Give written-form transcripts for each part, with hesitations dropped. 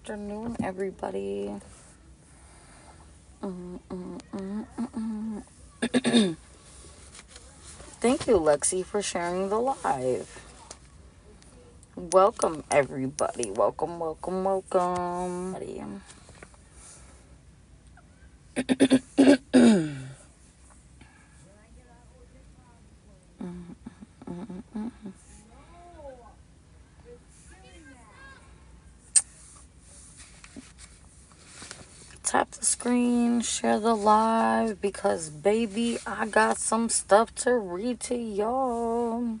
afternoon, everybody. Thank you, Lexi, for sharing the live. Welcome, everybody. Welcome. Tap the screen, share the live, because baby, I got some stuff to read to y'all.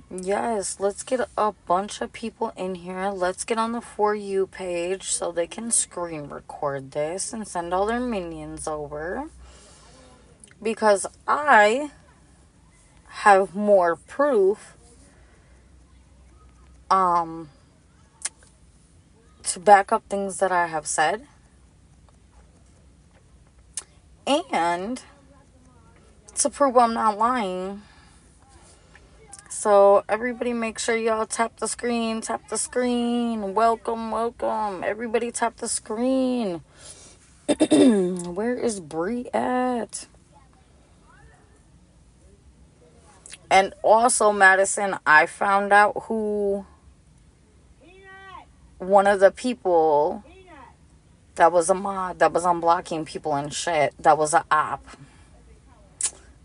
Yes, let's get a bunch of people in here. Let's get on the For You page so they can screen record this and send all their minions over. Because I have more proof to back up things that I have said. And to prove I'm not lying. So everybody make sure y'all tap the screen. Welcome. Everybody tap the screen. Where is Bree at? And also, Madison, I found out who one of the people that was a mod that was unblocking people and shit, that was an op.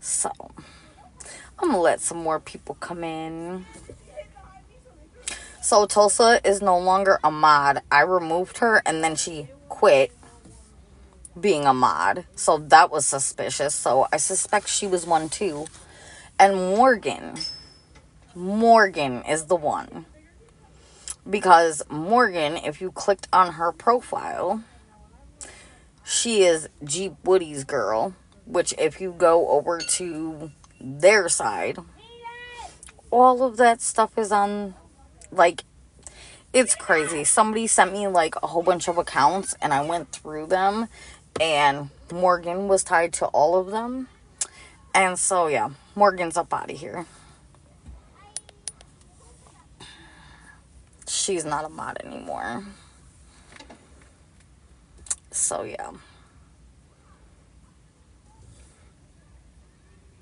So I'm gonna let some more people come in. So Tulsa is no longer a mod. I removed her and then she quit being a mod. So that was suspicious. So I suspect she was one too. And Morgan is the one. Because Morgan, if you clicked on her profile, she is Jeep Woody's girl. Which if you go over to their side, all of that stuff is on, like, it's crazy. Somebody sent me like a whole bunch of accounts and I went through them and Morgan was tied to all of them. And so yeah, Morgan's up out of here. She's not a mod anymore. So yeah.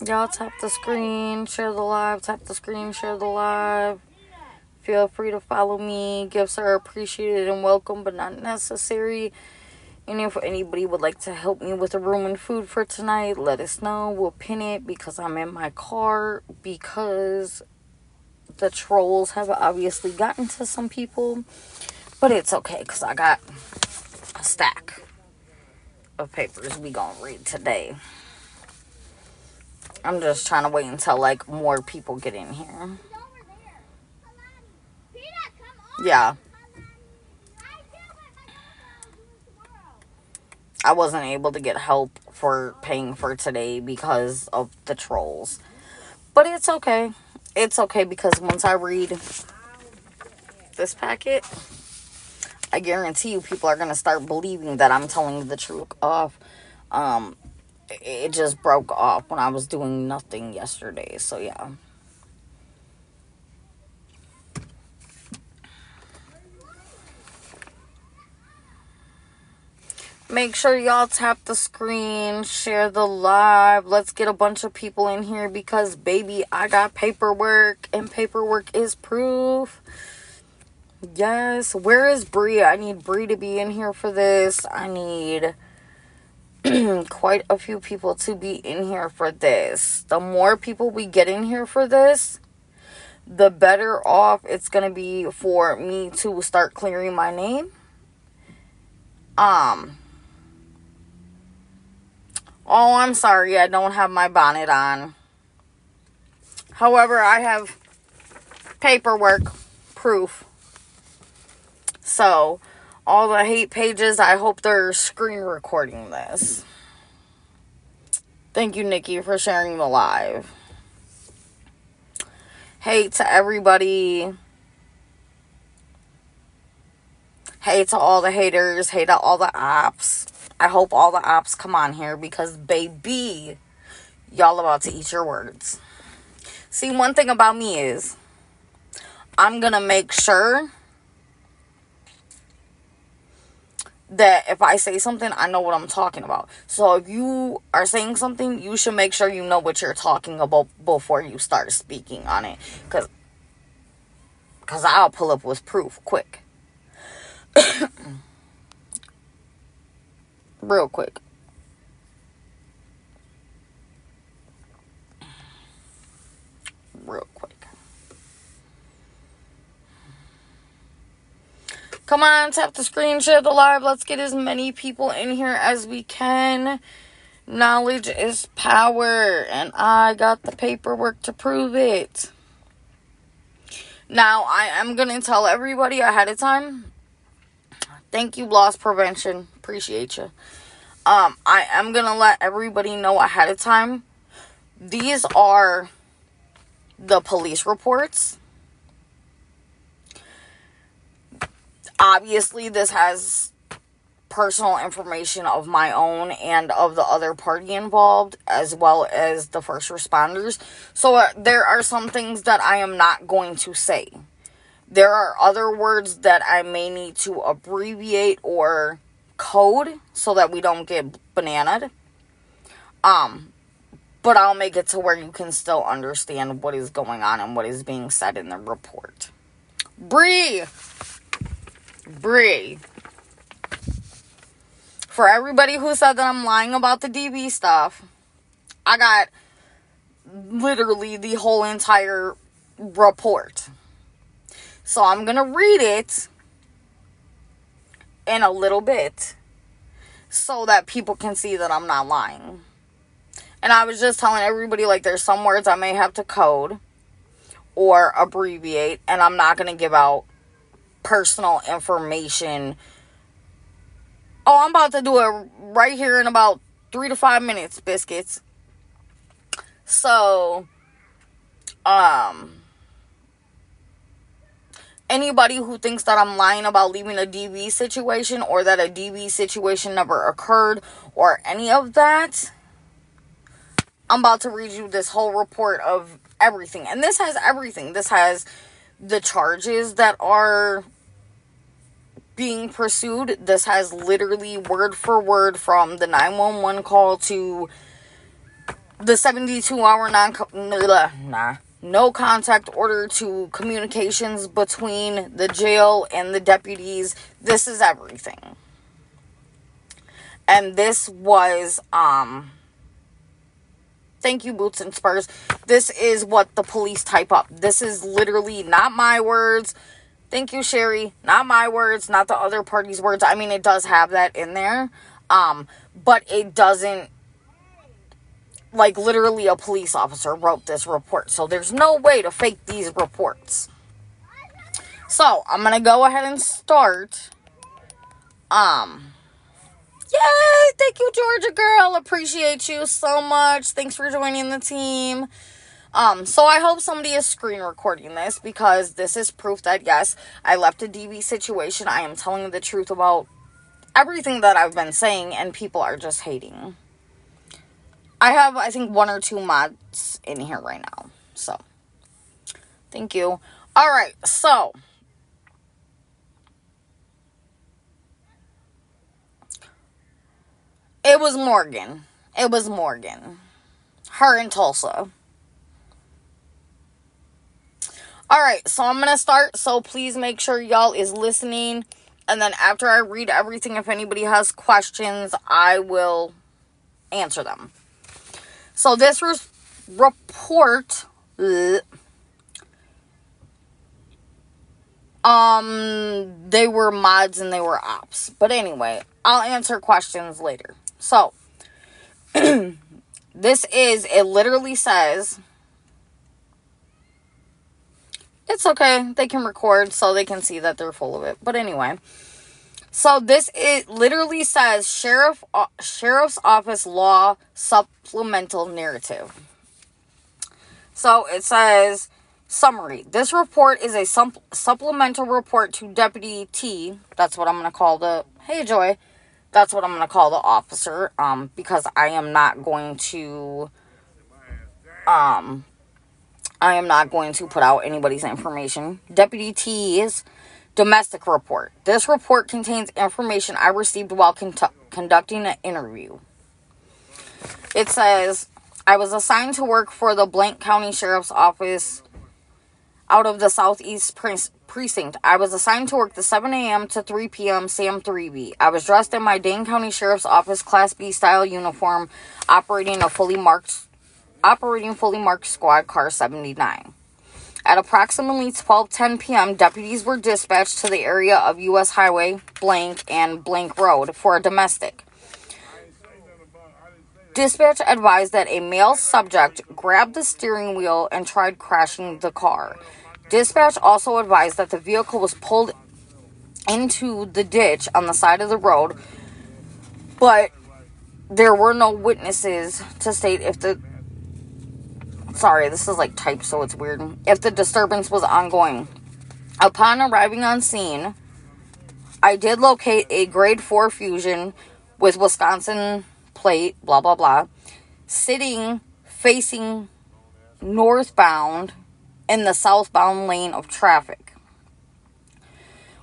Y'all tap the screen, share the live, tap the screen, share the live. Feel free to follow me. Gifts are appreciated and welcome, but not necessary. And if anybody would like to help me with a room and food for tonight, let us know. We'll pin it because I'm in my car, because the trolls have obviously gotten to some people. But it's okay because I got a stack of papers we gonna read today. I'm just trying to wait until like more people get in here. Yeah. I wasn't able to get help for paying for today because of the trolls. But it's okay. It's okay because once I read this packet, I guarantee you people are going to start believing that I'm telling the truth off. It just broke off when I was doing nothing yesterday. So yeah. Make sure y'all tap the screen, share the live. Let's get a bunch of people in here because, baby, I got paperwork, and paperwork is proof. Yes. Where is Bree? I need Bree to be in here for this. I need quite a few people to be in here for this. The more people we get in here for this, the better off it's going to be for me to start clearing my name. Oh, I'm sorry, I don't have my bonnet on. However, I have paperwork, proof. So, all the hate pages, I hope they're screen recording this. Thank you, Nikki, for sharing the live. Hate to everybody. Hate to all the haters. Hate to all the ops. I hope all the ops come on here because, baby, y'all about to eat your words. See, one thing about me is I'm going to make sure that if I say something, I know what I'm talking about. So if you are saying something, you should make sure you know what you're talking about before you start speaking on it. Because I'll pull up with proof quick. Real quick. Real quick. Come on, tap the screen, share the live. Let's get as many people in here as we can. Knowledge is power, and I got the paperwork to prove it. Now, I am going to tell everybody ahead of time. Thank you, loss prevention. Appreciate you. I am going to let everybody know ahead of time. These are the police reports. Obviously, this has personal information of my own and of the other party involved, as well as the first responders. So there are some things that I am not going to say. There are other words that I may need to abbreviate or code so that we don't get bananaed. But I'll make it to where you can still understand what is going on and what is being said in the report. Bree. For everybody who said that I'm lying about the DV stuff, I got literally the whole entire report. So I'm going to read it in a little bit so that people can see that I'm not lying. And I was just telling everybody, like, there's some words I may have to code or abbreviate, and I'm not going to give out personal information. Oh, I'm about to do it right here in about 3 to 5 minutes, biscuits. So, anybody who thinks that I'm lying about leaving a DV situation or that a DV situation never occurred or any of that, I'm about to read you this whole report of everything. And this has everything. This has the charges that are being pursued. This has literally word for word from the 911 call to the 72-hour no contact order to communications between the jail and the deputies. This is everything. And this was, thank you, Boots and Spurs. This is what the police type up. This is literally not my words. Thank you, Sherry. Not my words, not the other party's words. I mean, it does have that in there. But it doesn't, like, literally a police officer wrote this report. So there's no way to fake these reports. So, I'm going to go ahead and start. Yay! Thank you, Georgia girl. Appreciate you so much. Thanks for joining the team. So I hope somebody is screen recording this, because this is proof that, yes, I left a DV situation. I am telling the truth about everything that I've been saying, and people are just hating. I have, I think, 1 or 2 mods in here right now. So, thank you. Alright, so it was Morgan. Her in Tulsa. Alright, so I'm going to start, so please make sure y'all is listening, and then after I read everything, if anybody has questions, I will answer them. So this report, they were mods and they were ops, but anyway, I'll answer questions later. So, it literally says, it's okay, they can record so they can see that they're full of it. But anyway, so it literally says Sheriff's Office Law Supplemental Narrative. So it says, summary. This report is a supplemental report to Deputy T. That's what I'm going to call hey Joy. That's what I'm going to call the officer. Because I am not going to, I am not going to put out anybody's information. Deputy T's domestic report. This report contains information I received while conducting an interview. It says, I was assigned to work for the Blank County Sheriff's Office out of the Southeast Precinct. I was assigned to work the 7 a.m. to 3 p.m. SAM 3B. I was dressed in my Dane County Sheriff's Office Class B style uniform, operating fully marked squad car 79. At approximately 12:10 p.m., deputies were dispatched to the area of U.S. Highway blank and blank road for a domestic. Dispatch advised that a male subject grabbed the steering wheel and tried crashing the car. Dispatch also advised that the vehicle was pulled into the ditch on the side of the road, but there were no witnesses to state if the... Sorry, this is like typed, so it's weird. If the disturbance was ongoing. Upon arriving on scene, I did locate a grade 4 Fusion with Wisconsin plate, blah, blah, blah, sitting facing northbound in the southbound lane of traffic.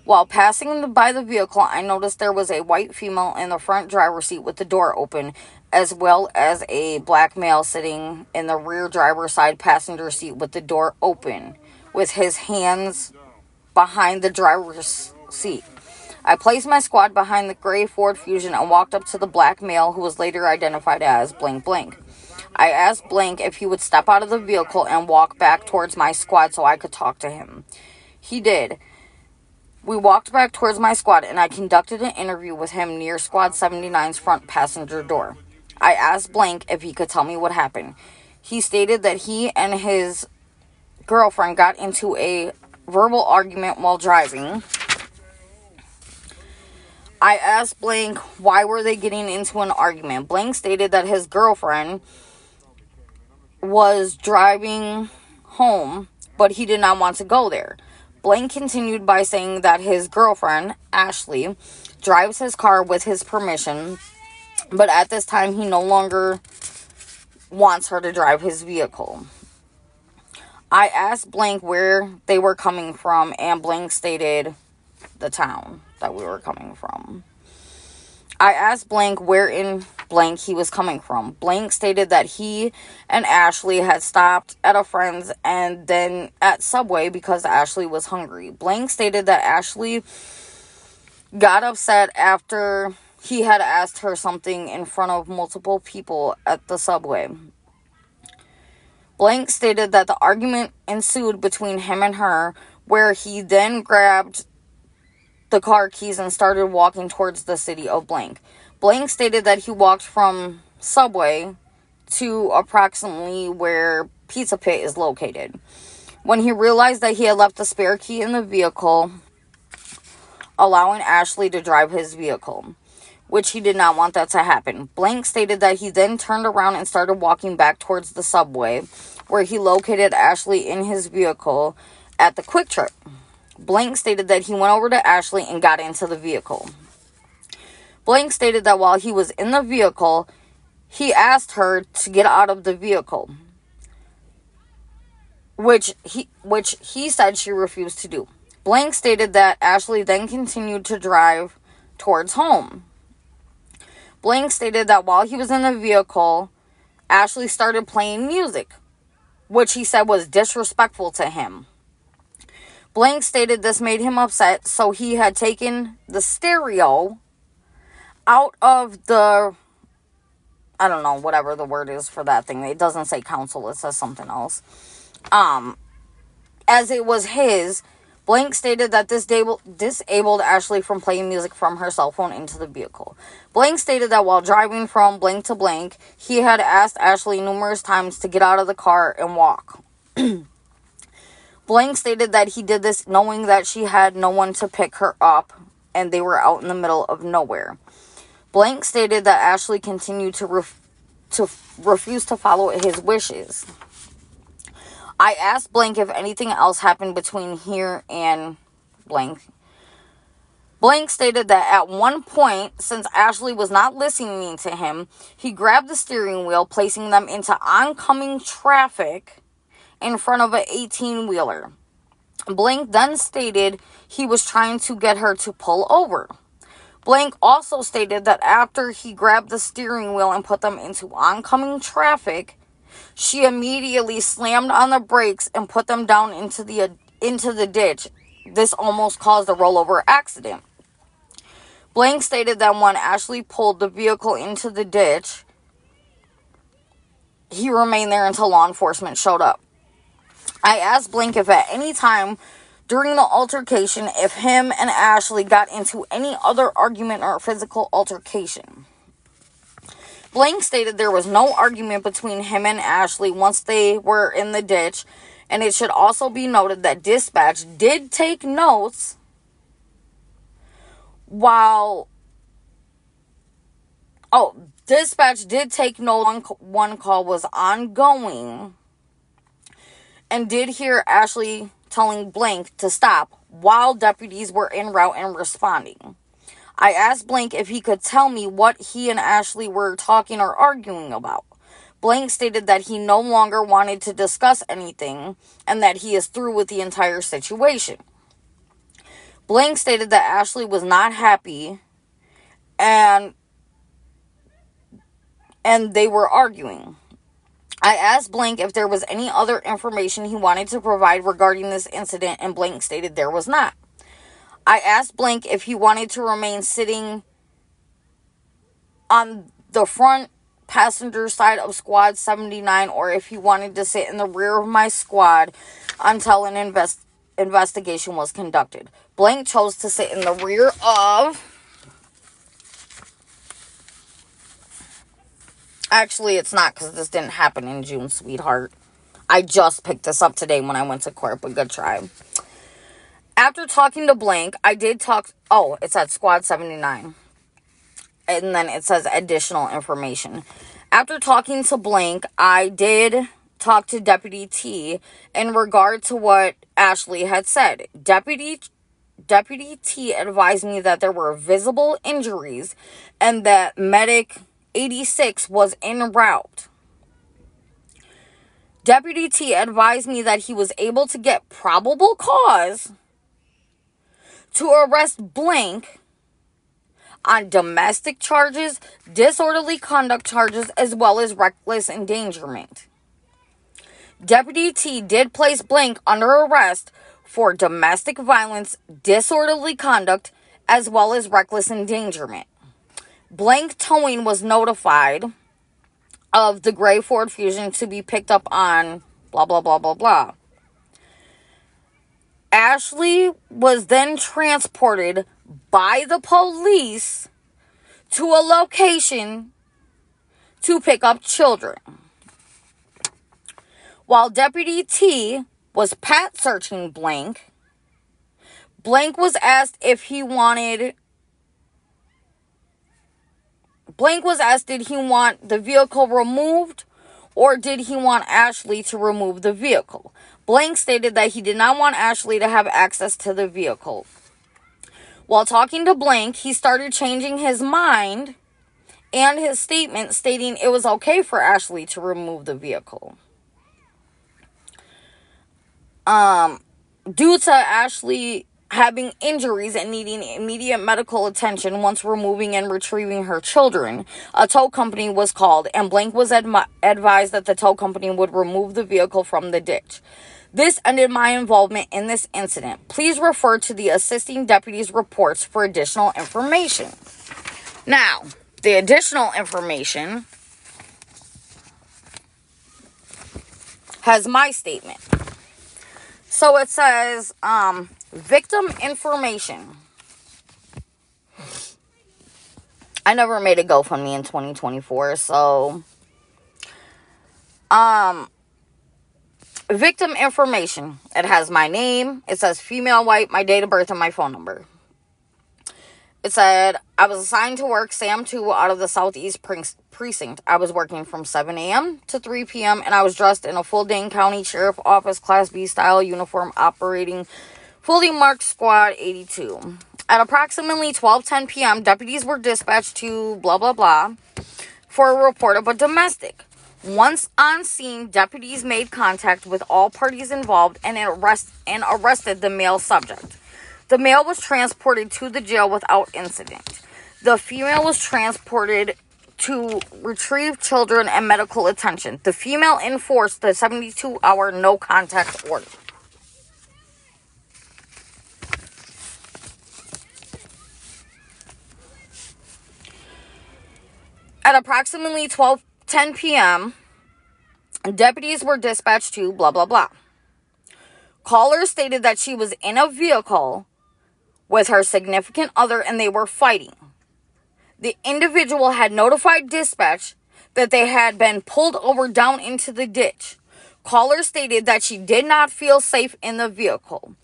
While passing by the vehicle, I noticed there was a white female in the front driver's seat with the door open, as well as a black male sitting in the rear driver's side passenger seat with the door open, with his hands behind the driver's seat. I placed my squad behind the gray Ford Fusion and walked up to the black male, who was later identified as blank blank. I asked blank if he would step out of the vehicle and walk back towards my squad so I could talk to him. He did. We walked back towards my squad and I conducted an interview with him near Squad 79's front passenger door. I asked blank if he could tell me what happened. He stated that he and his girlfriend got into a verbal argument while driving. I asked blank why were they getting into an argument. Blank stated that his girlfriend was driving home, but he did not want to go there. Blank continued by saying that his girlfriend, Ashley, drives his car with his permission, but at this time he no longer wants her to drive his vehicle. I asked blank where they were coming from, and blank stated the town that we were coming from. I asked blank where in blank he was coming from. Blank stated that he and Ashley had stopped at a friend's and then at Subway because Ashley was hungry. Blank stated that Ashley got upset after he had asked her something in front of multiple people at the Subway. Blank stated that the argument ensued between him and her, where he then grabbed the car keys and started walking towards the city of blank. Blank stated that he walked from Subway to approximately where Pizza Pit is located. When he realized that he had left the spare key in the vehicle, allowing Ashley to drive his vehicle, which he did not want that to happen. Blank stated that he then turned around and started walking back towards the Subway, where he located Ashley in his vehicle at the Quick Trip. Blank stated that he went over to Ashley and got into the vehicle. Blank stated that while he was in the vehicle, he asked her to get out of the vehicle, which he said she refused to do. Blank stated that Ashley then continued to drive towards home. Blank stated that while he was in the vehicle, Ashley started playing music, which he said was disrespectful to him. Blank stated this made him upset, so he had taken the stereo out of the, I don't know, whatever the word is for that thing. It doesn't say console, it says something else. As it was his, Blank stated that this disabled Ashley from playing music from her cell phone into the vehicle. Blank stated that while driving from blank to blank, he had asked Ashley numerous times to get out of the car and walk. Blank stated that he did this knowing that she had no one to pick her up and they were out in the middle of nowhere. Blank stated that Ashley continued to refuse to follow his wishes. I asked blank if anything else happened between here and blank. Blank stated that at one point, since Ashley was not listening to him, he grabbed the steering wheel, placing them into oncoming traffic in front of an 18-wheeler. Blank then stated he was trying to get her to pull over. Blank also stated that after he grabbed the steering wheel and put them into oncoming traffic, she immediately slammed on the brakes and put them down into the ditch. This almost caused a rollover accident. Blank stated that when Ashley pulled the vehicle into the ditch, he remained there until law enforcement showed up. I asked Blank if at any time during the altercation, if him and Ashley got into any other argument or physical altercation. Blank stated there was no argument between him and Ashley once they were in the ditch, and it should also be noted that dispatch did take notes dispatch did take note one call was ongoing and did hear Ashley telling Blank to stop while deputies were en route and responding. I asked Blank if he could tell me what he and Ashley were talking or arguing about. Blank stated that he no longer wanted to discuss anything and that he is through with the entire situation. Blank stated that Ashley was not happy and they were arguing. I asked Blank if there was any other information he wanted to provide regarding this incident, and Blank stated there was not. I asked Blank if he wanted to remain sitting on the front passenger side of Squad 79 or if he wanted to sit in the rear of my squad until an investigation was conducted. Blank chose to sit in the rear of... Actually, it's not, because this didn't happen in June, sweetheart. I just picked this up today when I went to court, but good try. After talking to Blank, I did talk... Oh, it's at Squad 79. And then it says additional information. After talking to Blank, I did talk to Deputy T in regard to what Ashley had said. Deputy T advised me that there were visible injuries and that Medic 86 was en route. Deputy T advised me that he was able to get probable cause to arrest Blank on domestic charges, disorderly conduct charges, as well as reckless endangerment. Deputy T did place Blank under arrest for domestic violence, disorderly conduct, as well as reckless endangerment. Blank Towing was notified of the gray Ford Fusion to be picked up on blah, blah, blah, blah, blah. Ashley was then transported by the police to a location to pick up children. While Deputy T was pat searching Blank, Blank was asked if he wanted... Blank was asked, did he want the vehicle removed or did he want Ashley to remove the vehicle? Blank stated that he did not want Ashley to have access to the vehicle. While talking to Blank, he started changing his mind and his statement stating it was okay for Ashley to remove the vehicle. Due to Ashley having injuries and needing immediate medical attention once removing and retrieving her children, a tow company was called, and Blank was advised that the tow company would remove the vehicle from the ditch. This ended my involvement in this incident. Please refer to the assisting deputy's reports for additional information. Now, the additional information has my statement. So it says, victim information. I never made a GoFundMe in 2024, so victim information. It has my name. It says female, white, my date of birth, and my phone number. It said, I was assigned to work SAM 2 out of the Southeast Precinct. I was working from 7 a.m. to 3 p.m. and I was dressed in a full Dane County Sheriff Office Class B style uniform operating fully marked Squad 82. At approximately 12:10 p.m., deputies were dispatched to blah, blah, blah for a report of a domestic. Once on scene, deputies made contact with all parties involved and arrested the male subject. The male was transported to the jail without incident. The female was transported to retrieve children and medical attention. The female enforced the 72-hour no contact order. At approximately 12:10 p.m., deputies were dispatched to blah, blah, blah. Caller stated that she was in a vehicle with her significant other and they were fighting. The individual had notified dispatch that they had been pulled over down into the ditch. Caller stated that she did not feel safe in the vehicle.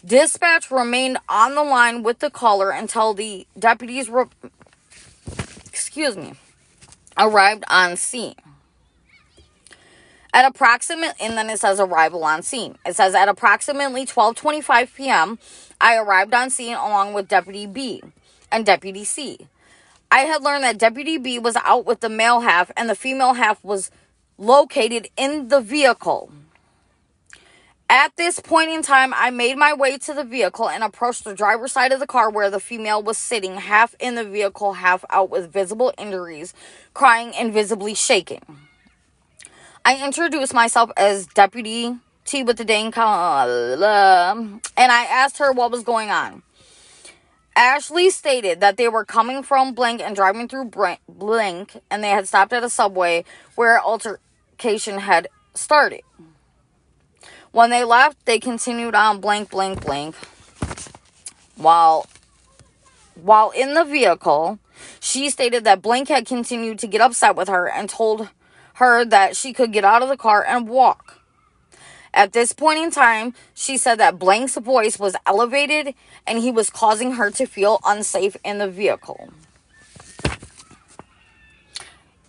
Dispatch remained on the line with the caller until the deputies arrived on scene. And then it says arrival on scene. It says at approximately 12:25 p.m., I arrived on scene along with Deputy B and Deputy C. I had learned that Deputy B was out with the male half and the female half was located in the vehicle. At this point in time, I made my way to the vehicle and approached the driver's side of the car where the female was sitting, half in the vehicle, half out with visible injuries, crying and visibly shaking. I introduced myself as Deputy T with the Dane column, and I asked her what was going on. Ashley stated that they were coming from blank and driving through blank, and they had stopped at a Subway where altercation had started. When they left, they continued on blank, blank, blank. While in the vehicle, she stated that blank had continued to get upset with her and told her that she could get out of the car and walk. At this point in time, she said that blank's voice was elevated and he was causing her to feel unsafe in the vehicle.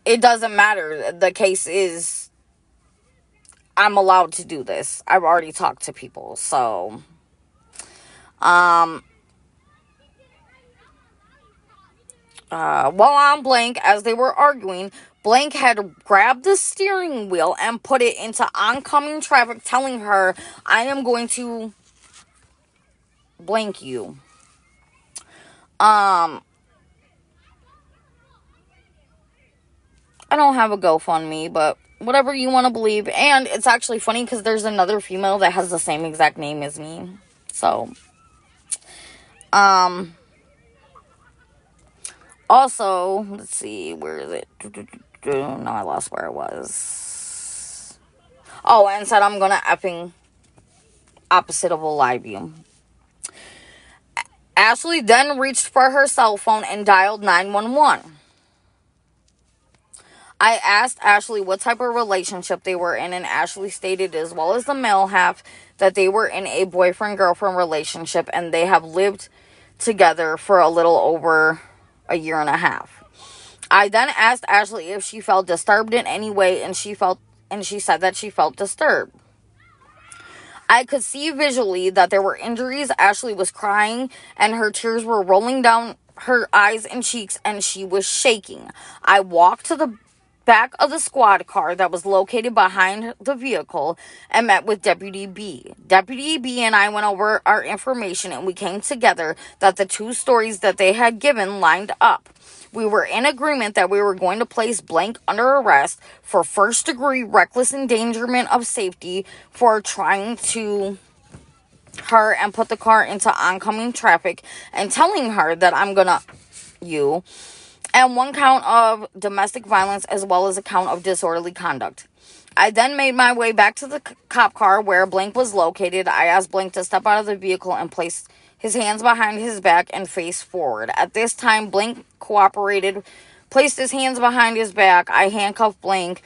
It doesn't matter. The case is, I'm allowed to do this. I've already talked to people, so while on blank, as they were arguing, blank had grabbed the steering wheel and put it into oncoming traffic, telling her, I am going to blank you. I don't have a GoFundMe, but whatever you want to believe. And it's actually funny because there's another female that has the same exact name as me. So, also, let's see, where is it? No, I lost where it was. Oh, and said I'm gonna effing opposite of a live view. Ashley then reached for her cell phone and dialed 911. I asked Ashley what type of relationship they were in, and Ashley stated, as well as the male half, that they were in a boyfriend-girlfriend relationship and they have lived together for a little over a year and a half. I then asked Ashley if she felt disturbed in any way, and she said that she felt disturbed. I could see visually that there were injuries. Ashley was crying and her tears were rolling down her eyes and cheeks and she was shaking. I walked to the back of the squad car that was located behind the vehicle and met with Deputy B. Deputy B and I went over our information and we came together that the two stories that they had given lined up. We were in agreement that we were going to place blank under arrest for first-degree reckless endangerment of safety for trying to her and put the car into oncoming traffic and telling her that I'm gonna you, and one count of domestic violence as well as a count of disorderly conduct. I then made my way back to the cop car where blank was located. I asked blank to step out of the vehicle and place his hands behind his back and face forward. At this time, blank cooperated, placed his hands behind his back. I handcuffed blank,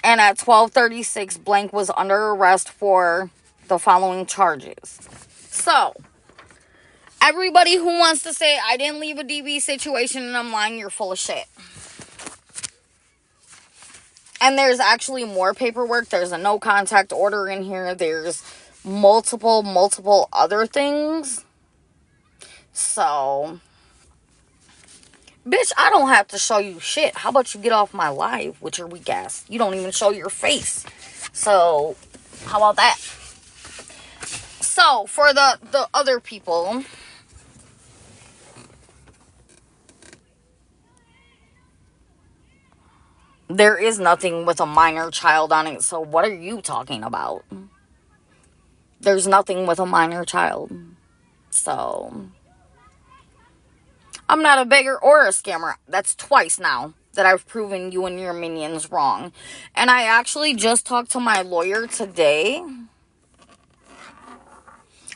and at 12:36, blank was under arrest for the following charges. So, everybody who wants to say I didn't leave a DV situation and I'm lying, you're full of shit. And there's actually more paperwork. There's a no contact order in here. There's multiple other things. So, Bitch, I don't have to show you shit. How about you get off my live with your weak ass? You don't even show your face. So, how about that? So, for the other people, there is nothing with a minor child on it. So, what are you talking about? There's nothing with a minor child. So, I'm not a beggar or a scammer. That's twice now that I've proven you and your minions wrong. And I actually just talked to my lawyer today.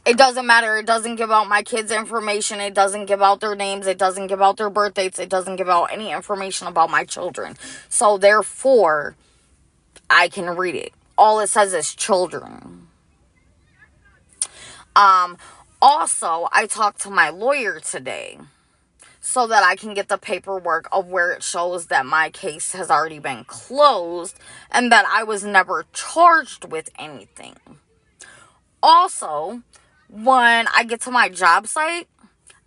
It doesn't matter. It doesn't give out my kids' information. It doesn't give out their names. It doesn't give out their birth dates. It doesn't give out any information about my children. So, therefore, I can read it. All it says is children. Also, I talked to my lawyer today so that I can get the paperwork of where it shows that my case has already been closed and that I was never charged with anything. Also, when I get to my job site,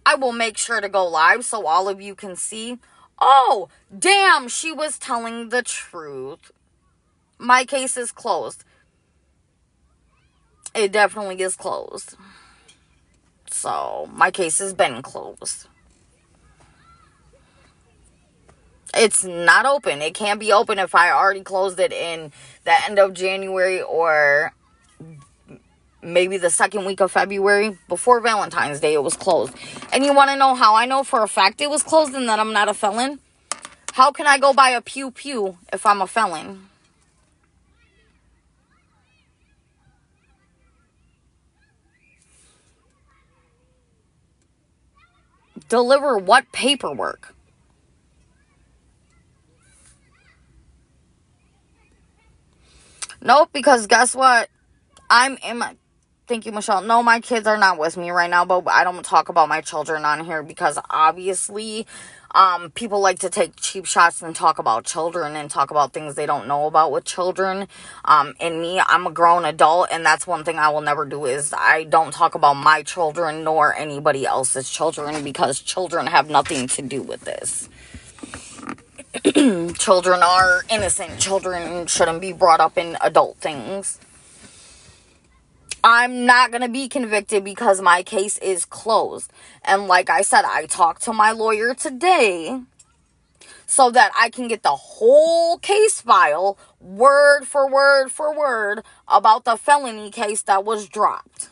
I will make sure to go live so all of you can see, oh, damn, she was telling the truth. My case is closed. It definitely is closed. So, my case has been closed. It's not open. It can't be open if I already closed it in the end of January or maybe the second week of February. Before Valentine's Day, it was closed. And you want to know how I know for a fact it was closed and that I'm not a felon? How can I go buy a pew-pew if I'm a felon? Deliver what paperwork? Nope, because guess what? I'm in my... Thank you, Michelle. No, my kids are not with me right now, but I don't talk about my children on here because obviously people like to take cheap shots and talk about children and talk about things they don't know about with children. And me, I'm a grown adult, and that's one thing I will never do is I don't talk about my children nor anybody else's children because children have nothing to do with this. Children are innocent. Children shouldn't be brought up in adult things. I'm not going to be convicted because my case is closed. And like I said, I talked to my lawyer today so that I can get the whole case file, word for word for word, about the felony case that was dropped.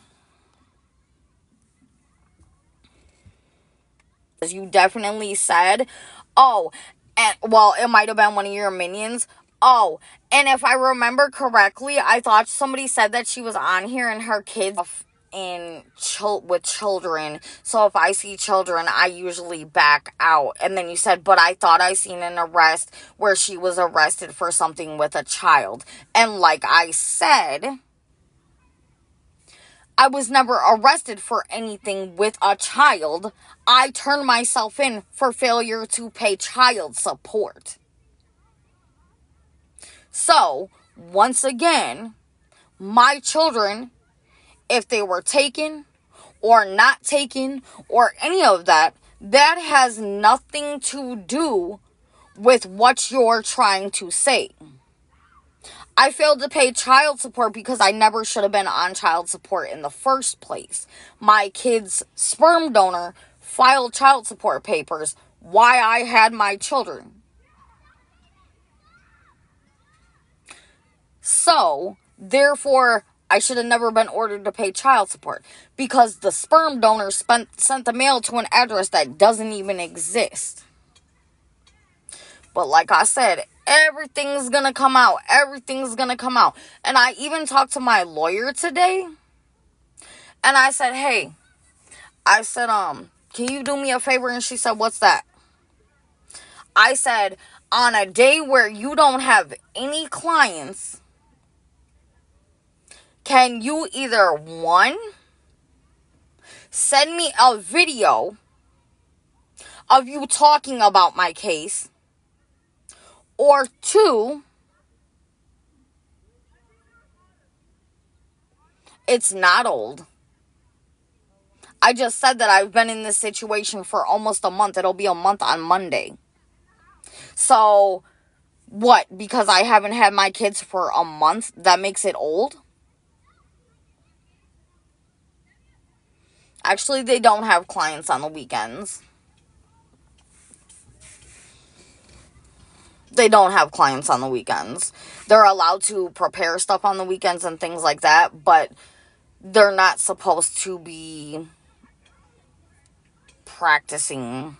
As you definitely said, oh, and well, it might have been one of your minions. Oh, and if I remember correctly, I thought somebody said that she was on here and her kids with children. So if I see children, I usually back out. And then you said, but I thought I seen an arrest where she was arrested for something with a child. And like I said, I was never arrested for anything with a child. I turned myself in for failure to pay child support. So, once again, my children, if they were taken or not taken or any of that, that has nothing to do with what you're trying to say. I failed to pay child support because I never should have been on child support in the first place. My kid's sperm donor filed child support papers why I had my children. So, therefore, I should have never been ordered to pay child support because the sperm donor sent the mail to an address that doesn't even exist. But like I said, everything's gonna come out. Everything's gonna come out. And I even talked to my lawyer today. And I said, hey, can you do me a favor? And she said, what's that? I said, on a day where you don't have any clients, can you either, one, send me a video of you talking about my case, or two, it's not old. I just said that I've been in this situation for almost a month. It'll be a month on Monday. So, what? Because I haven't had my kids for a month, that makes it old? Actually, they don't have clients on the weekends. They don't have clients on the weekends. They're allowed to prepare stuff on the weekends and things like that, but they're not supposed to be practicing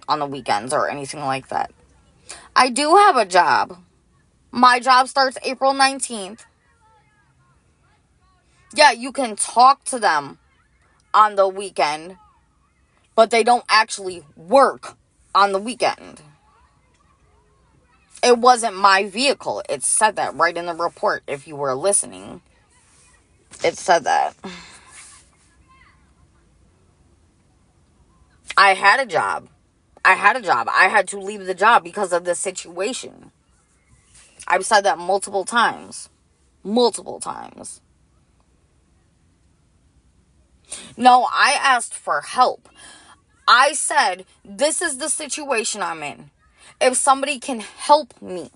on the weekends or anything like that. I do have a job. My job starts April 19th. Yeah, you can talk to them on the weekend, but they don't actually work on the weekend. It wasn't my vehicle. It said that right in the report, if you were listening. It said that. I had a job. I had to leave the job because of this situation. I've said that multiple times. Multiple times. No, I asked for help. I said, this is the situation I'm in. If somebody can help me.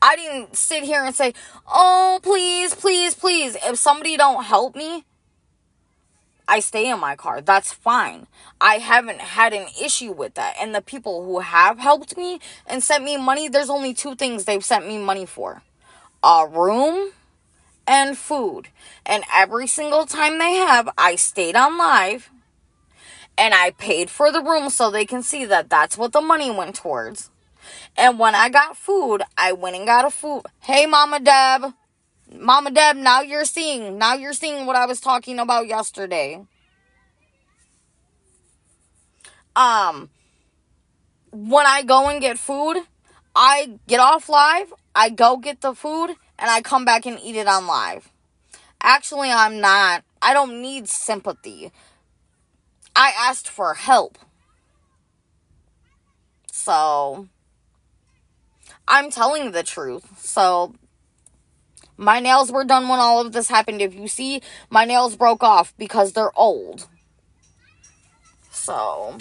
I didn't sit here and say, oh, please, please, please. If somebody don't help me, I stay in my car. That's fine. I haven't had an issue with that. And the people who have helped me and sent me money, there's only 2 things they've sent me money for. A room and food. And every single time they have, I stayed on live. And I paid for the room so they can see that that's what the money went towards. And when I got food, I went and got a food. Hey, Mama Deb. Mama Deb, now you're seeing what I was talking about yesterday. When I go and get food, I get off live, I go get the food, and I come back and eat it on live. Actually, I don't need sympathy. I asked for help. So, I'm telling the truth. So, my nails were done when all of this happened. If you see, my nails broke off because they're old. So,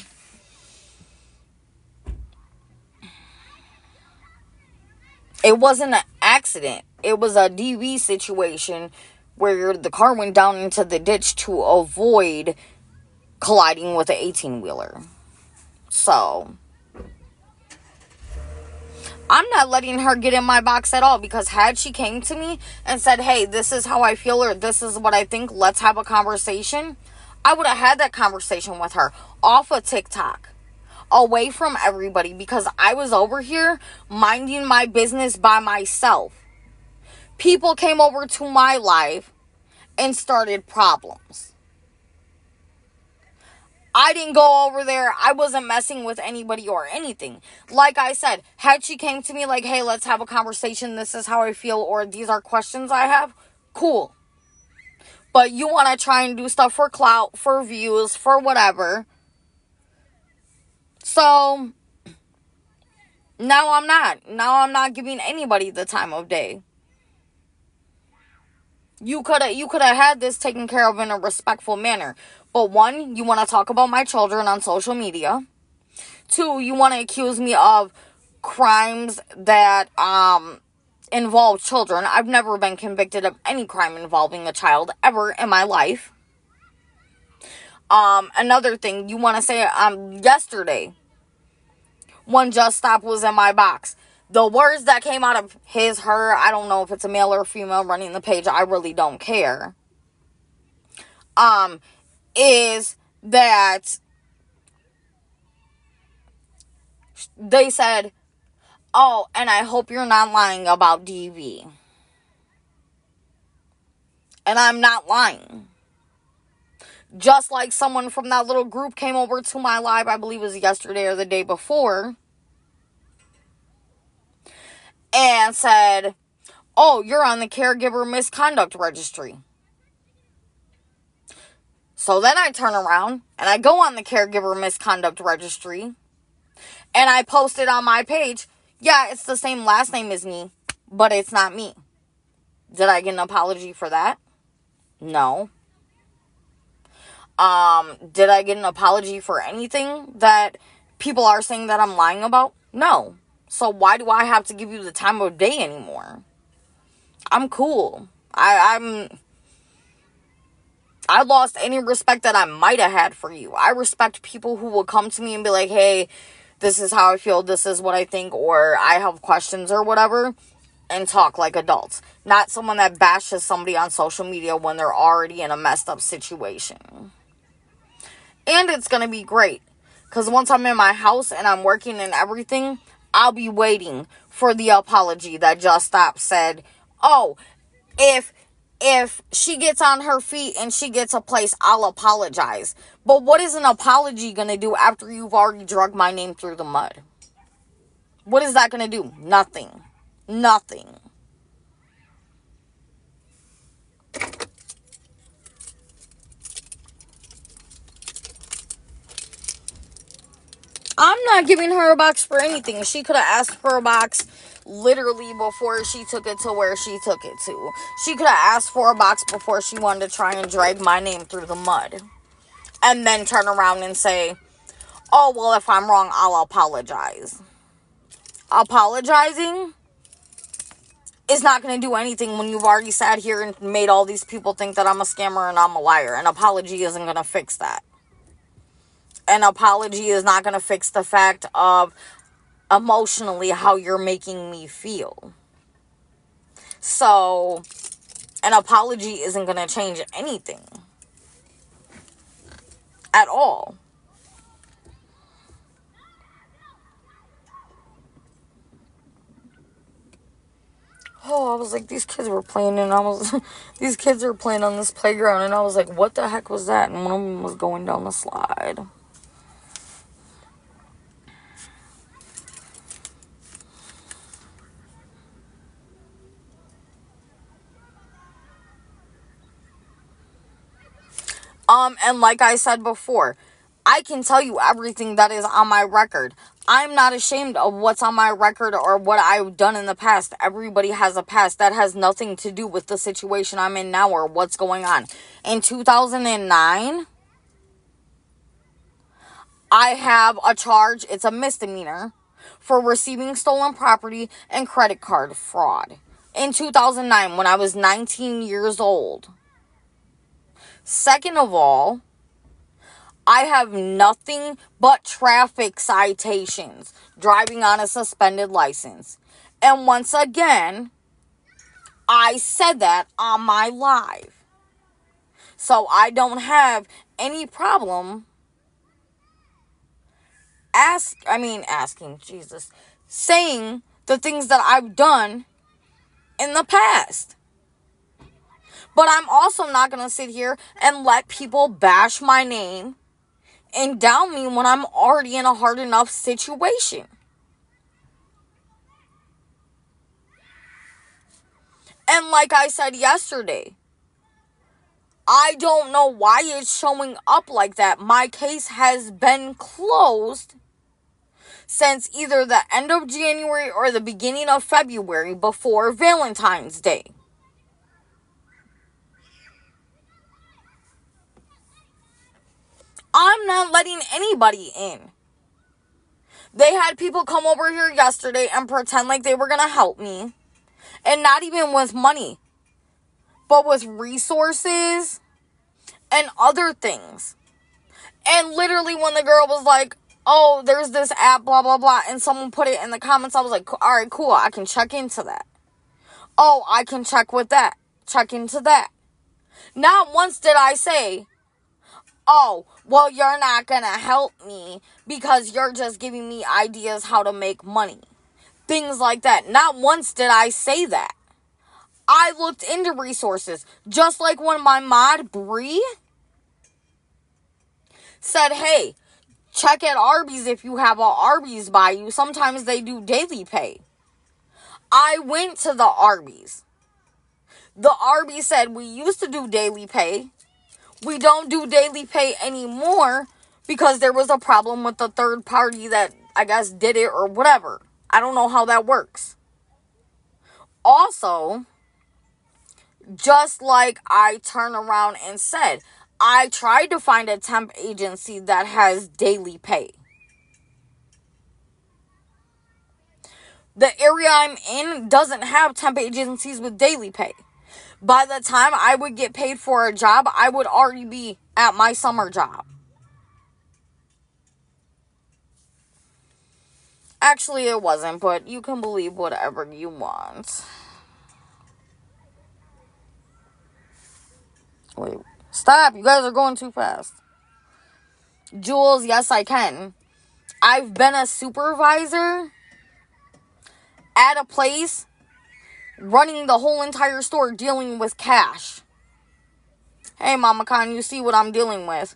it wasn't an accident. It was a DV situation where the car went down into the ditch to avoid colliding with an 18-wheeler. So, I'm not letting her get in my box at all, because had she came to me and said, hey, this is how I feel, or this is what I think, let's have a conversation, I would have had that conversation with her off of TikTok, away from everybody, because I was over here minding my business by myself. People came over to my live and started problems. I didn't go over there. I wasn't messing with anybody or anything. Like I said, had she came to me like, hey, let's have a conversation, this is how I feel, or these are questions I have, cool. But you want to try and do stuff for clout, for views, for whatever. So, now I'm not. Now I'm not giving anybody the time of day. You could have had this taken care of in a respectful manner. But 1, you want to talk about my children on social media. 2, you want to accuse me of crimes that involve children. I've never been convicted of any crime involving a child ever in my life. Another thing, you want to say yesterday, when Just Stop was in my box, the words that came out of her, I don't know if it's a male or female running the page, I really don't care, is that they said, oh, and I hope you're not lying about DV. And I'm not lying. Just like someone from that little group came over to my live, I believe it was yesterday or the day before, and said, oh, you're on the caregiver misconduct registry. So then I turn around and I go on the caregiver misconduct registry and I posted on my page, yeah, it's the same last name as me, but it's not me. Did I get an apology for that? No. Did I get an apology for anything that people are saying that I'm lying about? No. So why do I have to give you the time of day anymore? I'm cool. I lost any respect that I might have had for you. I respect people who will come to me and be like, hey, this is how I feel, this is what I think, or I have questions or whatever, and talk like adults. Not someone that bashes somebody on social media when they're already in a messed up situation. And it's going to be great. Because once I'm in my house and I'm working and everything, I'll be waiting for the apology that Just Stop said, oh, if she gets on her feet and she gets a place, I'll apologize. But what is an apology going to do after you've already dragged my name through the mud? What is that going to do? Nothing. Nothing. I'm not giving her a box for anything. She could have asked for a box literally before she took it to where she took it to. She could have asked for a box before she wanted to try and drag my name through the mud. And then turn around and say, oh, well, if I'm wrong, I'll apologize. Apologizing is not going to do anything when you've already sat here and made all these people think that I'm a scammer and I'm a liar. An apology isn't going to fix that. An apology is not going to fix the fact of emotionally how you're making me feel. So, an apology isn't going to change anything. At all. Oh, I was like, these kids were playing and these kids are playing on this playground and I was like, what the heck was that? And one of them was going down the slide. And like I said before, I can tell you everything that is on my record. I'm not ashamed of what's on my record or what I've done in the past. Everybody has a past. That has nothing to do with the situation I'm in now or what's going on. In 2009, I have a charge. It's a misdemeanor for receiving stolen property and credit card fraud. In 2009, when I was 19 years old. Second of all, I have nothing but traffic citations, driving on a suspended license. And once again, I said that on my live. So I don't have any problem saying the things that I've done in the past. But I'm also not going to sit here and let people bash my name and down me when I'm already in a hard enough situation. And like I said yesterday, I don't know why it's showing up like that. My case has been closed since either the end of January or the beginning of February before Valentine's Day. I'm not letting anybody in. They had people come over here yesterday and pretend like they were going to help me. And not even with money, but with resources and other things. And literally when the girl was like, oh, there's this app, blah, blah, blah, and someone put it in the comments, I was like, all right, cool, I can check into that. Oh, I can check with that. Check into that. Not once did I say, oh, well, you're not going to help me because you're just giving me ideas how to make money. Things like that. Not once did I say that. I looked into resources. Just like when my mod, Bree, said, hey, check at Arby's if you have a Arby's by you. Sometimes they do daily pay. I went to the Arby's. The Arby's said, we used to do daily pay. We don't do daily pay anymore because there was a problem with the third party that I guess did it or whatever. I don't know how that works. Also, just like I turned around and said, I tried to find a temp agency that has daily pay. The area I'm in doesn't have temp agencies with daily pay. By the time I would get paid for a job, I would already be at my summer job. Actually, it wasn't, but you can believe whatever you want. Wait, stop. You guys are going too fast. Jules, yes, I can. I've been a supervisor at a place running the whole entire store dealing with cash. Hey, Mama Khan, you see what I'm dealing with.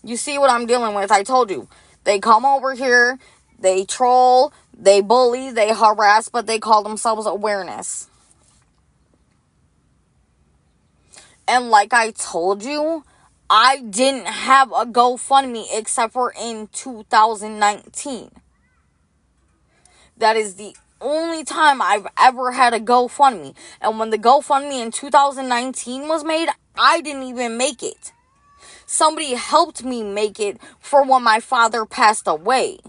You see what I'm dealing with. I told you. They come over here, they troll, they bully, they harass, but they call themselves awareness. And like I told you, I didn't have a GoFundMe except for in 2019. That is the only time I've ever had a GoFundMe. And when the GoFundMe in 2019 was made, I didn't even make it. Somebody helped me make it for when my father passed away.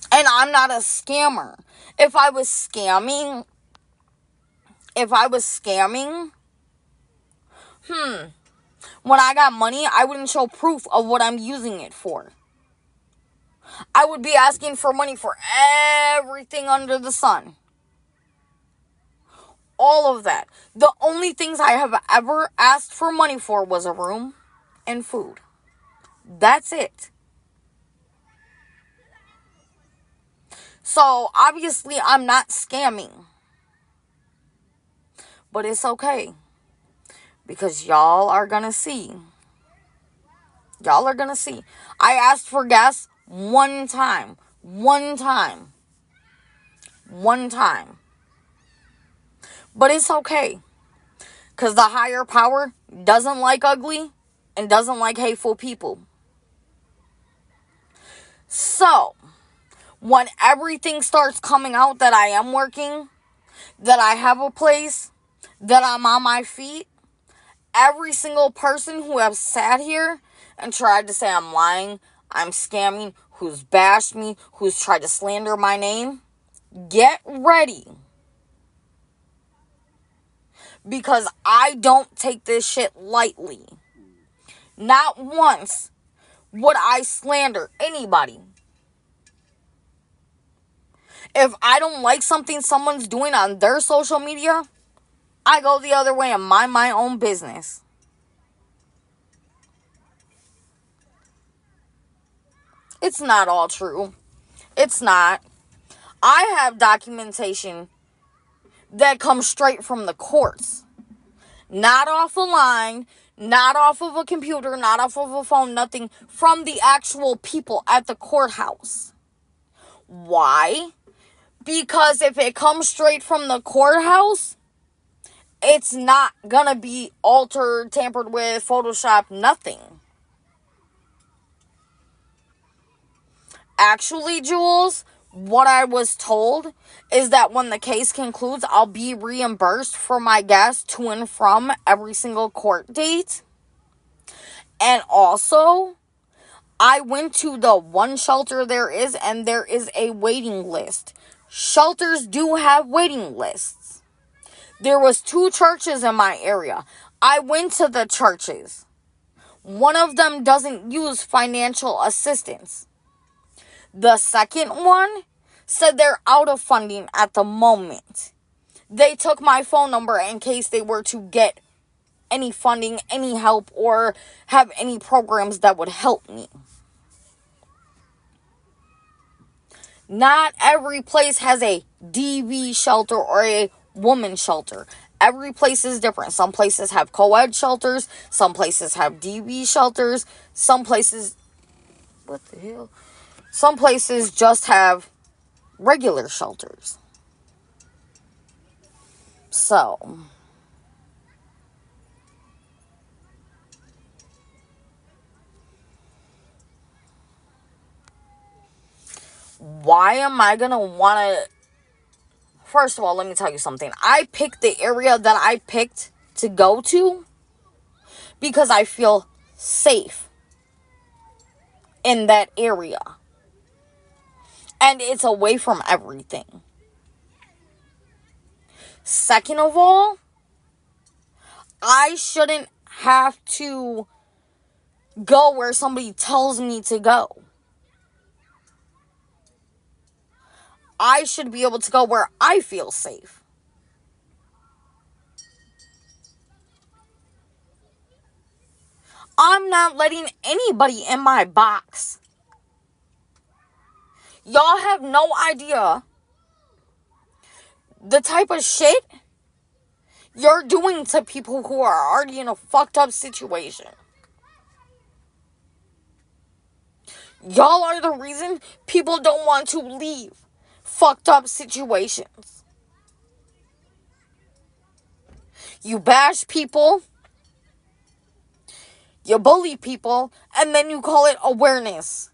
And I'm not a scammer. If I was scamming, when I got money, I wouldn't show proof of what I'm using it for. I would be asking for money for everything under the sun. All of that. The only things I have ever asked for money for was a room and food. That's it. So, obviously, I'm not scamming. But it's okay. Because y'all are gonna see. Y'all are gonna see. I asked for gas one time. But it's okay. Because the higher power doesn't like ugly and doesn't like hateful people. So, when everything starts coming out that I am working, that I have a place, that I'm on my feet, every single person who has sat here and tried to say I'm lying, I'm scamming, who's bashed me, who's tried to slander my name, get ready. Because I don't take this shit lightly. Not once would I slander anybody. If I don't like something someone's doing on their social media, I go the other way and mind my own business. It's not all true. It's not. I have documentation that comes straight from the courts. Not off a line, not off of a computer, not off of a phone, nothing. From the actual people at the courthouse. Why? Because if it comes straight from the courthouse, it's not gonna be altered, tampered with, photoshopped, nothing. Actually, Jules, what I was told is that when the case concludes, I'll be reimbursed for my gas to and from every single court date. And also, I went to the one shelter there is, and there is a waiting list. Shelters do have waiting lists. There was 2 churches in my area. I went to the churches. One of them doesn't use financial assistance. The second one said they're out of funding at the moment. They took my phone number in case they were to get any funding, any help, or have any programs that would help me. Not every place has a DV shelter or a woman shelter. Every place is different. Some places have co-ed shelters. Some places have DV shelters. Some places... What the hell? Some places just have regular shelters. So, why am I gonna wanna... First of all, let me tell you something. I picked the area that I picked to go to because I feel safe in that area. And it's away from everything. Second of all, I shouldn't have to go where somebody tells me to go. I should be able to go where I feel safe. I'm not letting anybody in my box. Y'all have no idea the type of shit you're doing to people who are already in a fucked up situation. Y'all are the reason people don't want to leave fucked up situations. You bash people, you bully people, and then you call it awareness.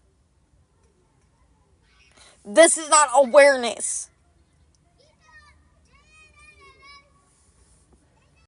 This is not awareness.